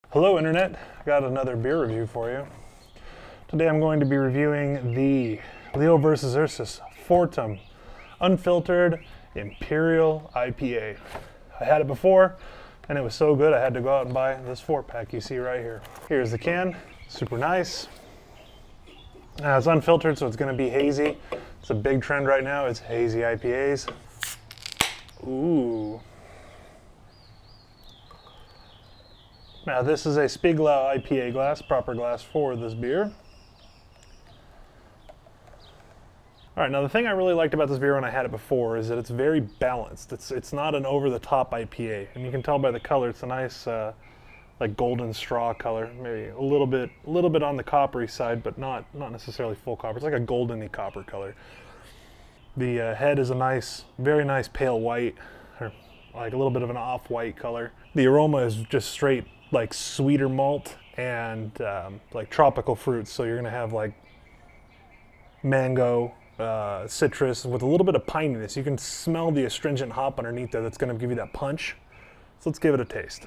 Hello Internet, I got another beer review for you. Today I'm going to be reviewing the Leo vs. Ursus Fortem Unfiltered Imperial IPA. I had it before and it was so good I had to go out and buy this 4-pack you see right here. Here's the can, super nice. Now it's unfiltered so it's going to be hazy. It's a big trend right now, it's hazy IPAs. Ooh. Now this is a Spiegelau IPA glass, proper glass for this beer. Alright, now the thing I really liked about this beer when I had it before is that it's very balanced. It's not an over-the-top IPA, and you can tell by the color it's a nice like golden straw color, maybe a little bit on the coppery side, but not necessarily full copper. It's like a goldeny copper color. The head is a nice, very nice pale white, or like a little bit of an off-white color. The aroma is just straight like sweeter malt and like tropical fruits. So you're gonna have like mango, citrus with a little bit of pininess. You can smell the astringent hop underneath there that's gonna give you that punch. So let's give it a taste.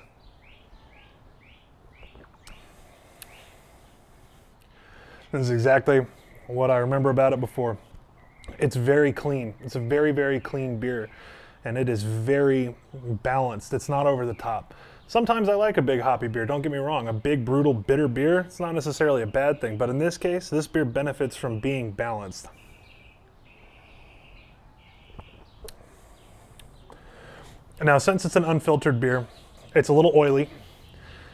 This is exactly what I remember about it before. It's very clean. It's a very, very clean beer, and it is very balanced. It's not over the top. Sometimes I like a big hoppy beer, don't get me wrong. A big, brutal, bitter beer, it's not necessarily a bad thing, but in this case, this beer benefits from being balanced. Now, since it's an unfiltered beer, it's a little oily,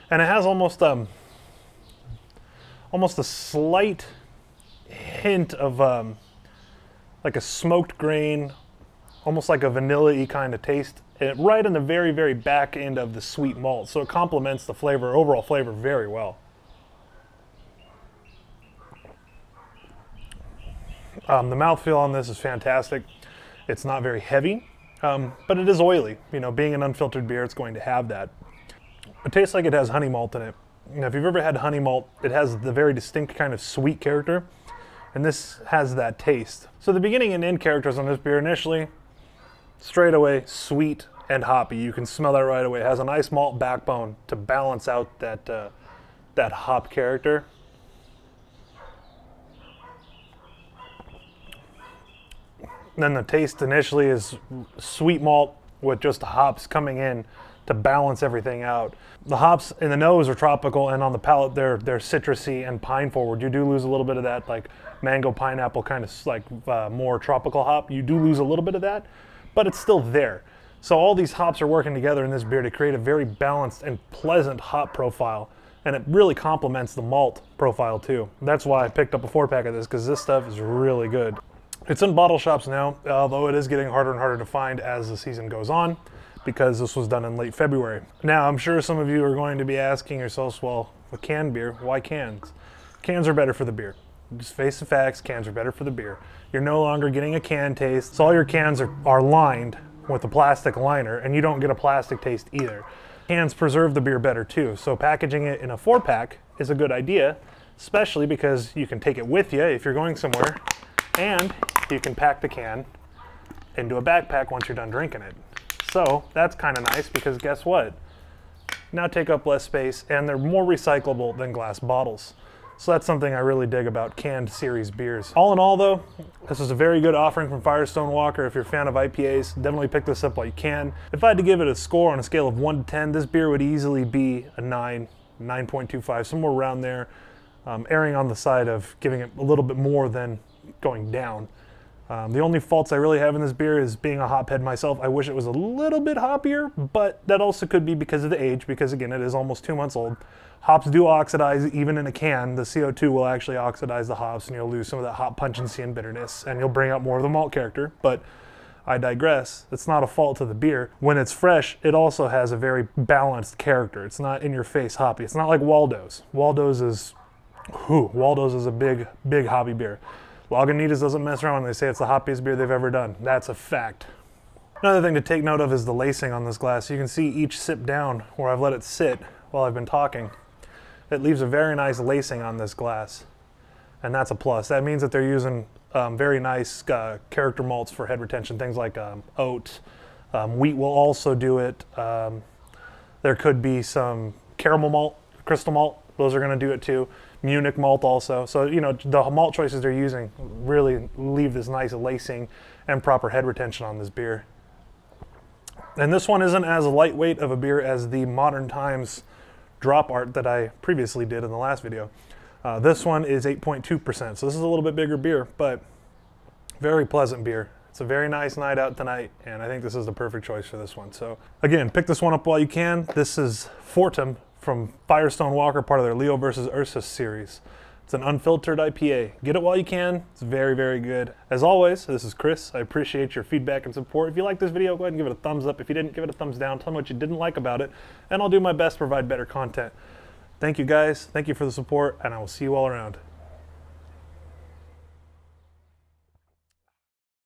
and it has almost a slight hint of like a smoked grain, almost like a vanilla-y kind of taste, right in the very, very back end of the sweet malt. So it complements the flavor, overall flavor, very well. The mouthfeel on this is fantastic. It's not very heavy, but it is oily. You know, being an unfiltered beer, it's going to have that. It tastes like it has honey malt in it. You know, if you've ever had honey malt, it has the very distinct kind of sweet character, and this has that taste. So the beginning and end characters on this beer initially, straight away sweet and hoppy. You can smell that right away. It has a nice malt backbone to balance out that that hop character. Then the taste initially is sweet malt with just the hops coming in to balance everything out. The hops in the nose are tropical, and on the palate they're citrusy and pine forward. You do lose a little bit of that like mango pineapple kind of like more tropical hop. You do lose a little bit of that, but it's still there. So all these hops are working together in this beer to create a very balanced and pleasant hop profile, and it really complements the malt profile too. That's why I picked up a 4-pack of this, because this stuff is really good. It's in bottle shops now, although it is getting harder and harder to find as the season goes on, because this was done in late February. Now, I'm sure some of you are going to be asking yourselves, well, a canned beer, why cans? Cans are better for the beer. Just face the facts, cans are better for the beer. You're no longer getting a can taste, so all your cans are lined with a plastic liner, and you don't get a plastic taste either. Cans preserve the beer better too, so packaging it in a 4-pack is a good idea, especially because you can take it with you if you're going somewhere, and you can pack the can into a backpack once you're done drinking it. So that's kind of nice, because guess what? Now take up less space, and they're more recyclable than glass bottles. So that's something I really dig about canned series beers. All in all though, this is a very good offering from Firestone Walker. If you're a fan of IPAs, definitely pick this up while you can. If I had to give it a score on a scale of 1 to 10, this beer would easily be a 9, 9.25, somewhere around there, erring on the side of giving it a little bit more than going down. The only faults I really have in this beer is being a hophead myself. I wish it was a little bit hoppier, but that also could be because of the age, because again, it is almost 2 months old. Hops do oxidize even in a can. The CO2 will actually oxidize the hops, and you'll lose some of that hop pungency and bitterness, and you'll bring out more of the malt character, but I digress. It's not a fault to the beer. When it's fresh, it also has a very balanced character. It's not in your face hoppy. It's not like Waldo's. Waldo's is a big, big hoppy beer. Lagunitas doesn't mess around when they say it's the hoppiest beer they've ever done. That's a fact. Another thing to take note of is the lacing on this glass. You can see each sip down where I've let it sit while I've been talking. It leaves a very nice lacing on this glass, and that's a plus. That means that they're using very nice character malts for head retention, things like oat. Wheat will also do it. There could be some caramel malt crystal malt, those are going to do it too. Munich malt also. So, you know, the malt choices they're using really leave this nice lacing and proper head retention on this beer. And this one isn't as lightweight of a beer as the Modern Times drop art that I previously did in the last video. This one is 8.2%, so this is a little bit bigger beer, but very pleasant beer. It's a very nice night out tonight, and I think this is the perfect choice for this one. So again, pick this one up while you can. This is Fortem from Firestone Walker, part of their Leo versus Ursus series. It's an unfiltered IPA. Get it while you can. It's very, very good. As always, this is Chris. I appreciate your feedback and support. If you like this video, go ahead and give it a thumbs up. If you didn't, give it a thumbs down. Tell me what you didn't like about it, and I'll do my best to provide better content. Thank you guys. Thank you for the support, and I will see you all around.